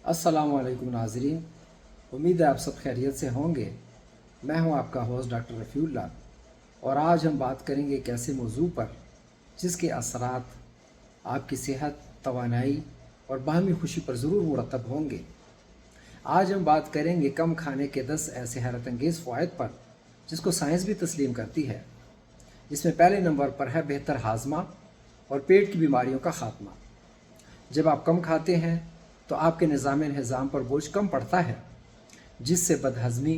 अस्सलामुअलैकुम नाज़रीन, उम्मीद है आप सब खैरियत से होंगे। मैं हूं आपका होस्ट डॉक्टर रफ़ीउल्लाह और आज हम बात करेंगे एक ऐसे मौजू पर जिसके असरात आपकी सेहत, तवानाई और बाहमी खुशी पर ज़रूर मुरतब होंगे। आज हम बात करेंगे कम खाने के 10 ऐसे हैरत अंगेज़ फ़वाइद पर जिसको साइंस भी तस्लीम करती है। जिसमें पहले नंबर पर है बेहतर हाजमा और पेट की बीमारियों का ख़ात्मा। जब आप कम खाते हैं तो आपके निज़ाम पर बोझ कम पड़ता है, जिससे बदहज़मी,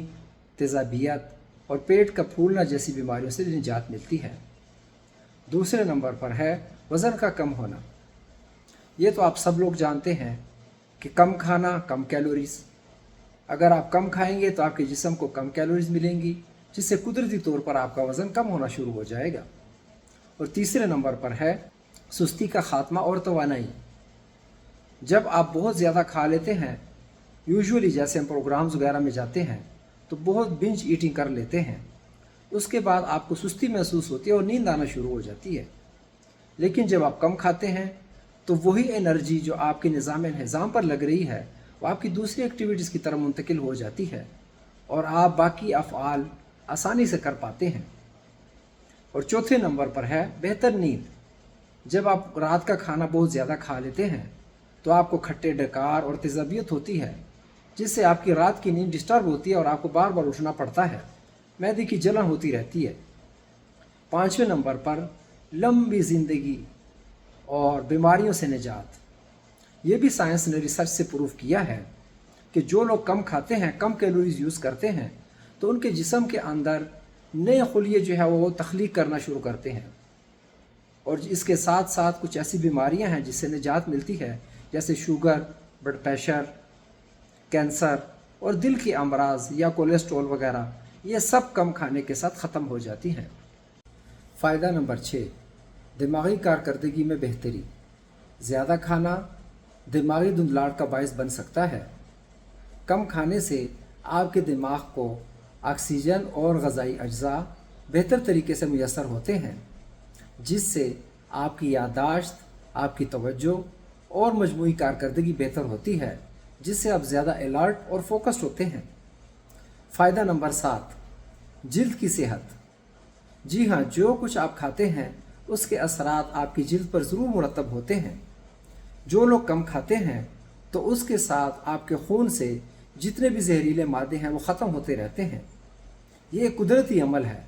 तेज़ाबियत और पेट का फूलना जैसी बीमारियों से निजात मिलती है। दूसरे नंबर पर है वज़न का कम होना। ये तो आप सब लोग जानते हैं कि कम खाना कम कैलोरीज़। अगर आप कम खाएंगे तो आपके जिस्म को कम कैलोरीज़ मिलेंगी, जिससे कुदरती तौर पर आपका वज़न कम होना शुरू हो जाएगा। और तीसरे नंबर पर है सुस्ती का ख़ात्मा और तवानाई। जब आप बहुत ज़्यादा खा लेते हैं, यूजुअली जैसे हम प्रोग्राम्स वगैरह में जाते हैं तो बहुत बिंज ईटिंग कर लेते हैं, उसके बाद आपको सुस्ती महसूस होती है और नींद आना शुरू हो जाती है। लेकिन जब आप कम खाते हैं तो वही एनर्जी जो आपके निज़ाम पर लग रही है वो आपकी दूसरी एक्टिविटीज़ की तरफ मुंतकिल हो जाती है और आप बाकी अफ़आल आसानी से कर पाते हैं। और चौथे नंबर पर है बेहतर नींद। जब आप रात का खाना बहुत ज़्यादा खा लेते हैं तो आपको खट्टे डकार और तेज़ाबियत होती है, जिससे आपकी रात की नींद डिस्टर्ब होती है और आपको बार बार उठना पड़ता है। मैदे की जलन होती रहती है। पाँचवें नंबर पर लंबी ज़िंदगी और बीमारियों से निजात। ये भी साइंस ने रिसर्च से प्रूव किया है कि जो लोग कम खाते हैं, कम कैलोरीज यूज़ करते हैं, तो उनके जिस्म के अंदर नए खुलिये जो है वो तख्लीक करना शुरू करते हैं। और इसके साथ साथ कुछ ऐसी बीमारियां हैं जिससे निजात मिलती है, जैसे शुगर, ब्लड प्रेशर, कैंसर और दिल की अमराज या कोलेस्ट्रॉल वगैरह। ये सब कम खाने के साथ ख़त्म हो जाती हैं। फ़ायदा नंबर 6, दिमागी कारकर्दगी में बेहतरी। ज़्यादा खाना दिमागी धुंधलाहट का बायस बन सकता है। कम खाने से आपके दिमाग को ऑक्सीजन और ग़ज़ाई अज्जा बेहतर तरीके से मुयस्सर होते हैं, जिससे आपकी याददाश्त, आपकी तवज्जो और मजमूई कारकर्दगी बेहतर होती है, जिससे आप ज़्यादा अलर्ट और फोकस्ड होते हैं। फ़ायदा नंबर 7, जिल्द की सेहत। जी हाँ, जो कुछ आप खाते हैं उसके असरात आपकी जिल्द पर ज़रूर मुरतब होते हैं। जो लोग कम खाते हैं तो उसके साथ आपके खून से जितने भी जहरीले मादे हैं वो ख़त्म होते रहते हैं। ये एक कुदरती अमल है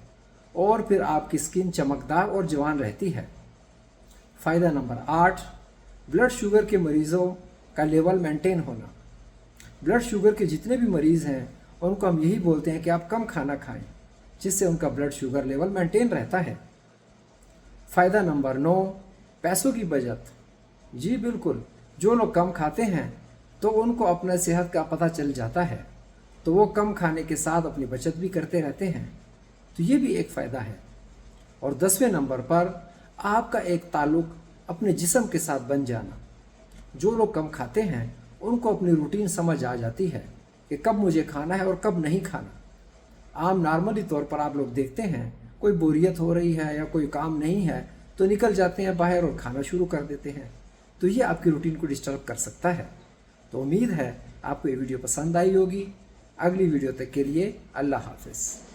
और फिर आपकी स्किन चमकदार और जवान रहती है। फ़ायदा नंबर 8, ब्लड शुगर के मरीज़ों का लेवल मेंटेन होना। ब्लड शुगर के जितने भी मरीज़ हैं उनको हम यही बोलते हैं कि आप कम खाना खाएं, जिससे उनका ब्लड शुगर लेवल मेंटेन रहता है। फ़ायदा नंबर 9, पैसों की बचत। जी बिल्कुल, जो लोग कम खाते हैं तो उनको अपने सेहत का पता चल जाता है, तो वो कम खाने के साथ अपनी बचत भी करते रहते हैं। तो ये भी एक फ़ायदा है। और 10वें नंबर पर आपका एक ताल्लुक़ अपने जिस्म के साथ बन जाना। जो लोग कम खाते हैं उनको अपनी रूटीन समझ आ जाती है कि कब मुझे खाना है और कब नहीं खाना। आम नॉर्मली तौर पर आप लोग देखते हैं, कोई बोरियत हो रही है या कोई काम नहीं है तो निकल जाते हैं बाहर और खाना शुरू कर देते हैं। तो ये आपकी रूटीन को डिस्टर्ब कर सकता है। तो उम्मीद है आपको ये वीडियो पसंद आई होगी। अगली वीडियो तक के लिए अल्लाह हाफ़िज़।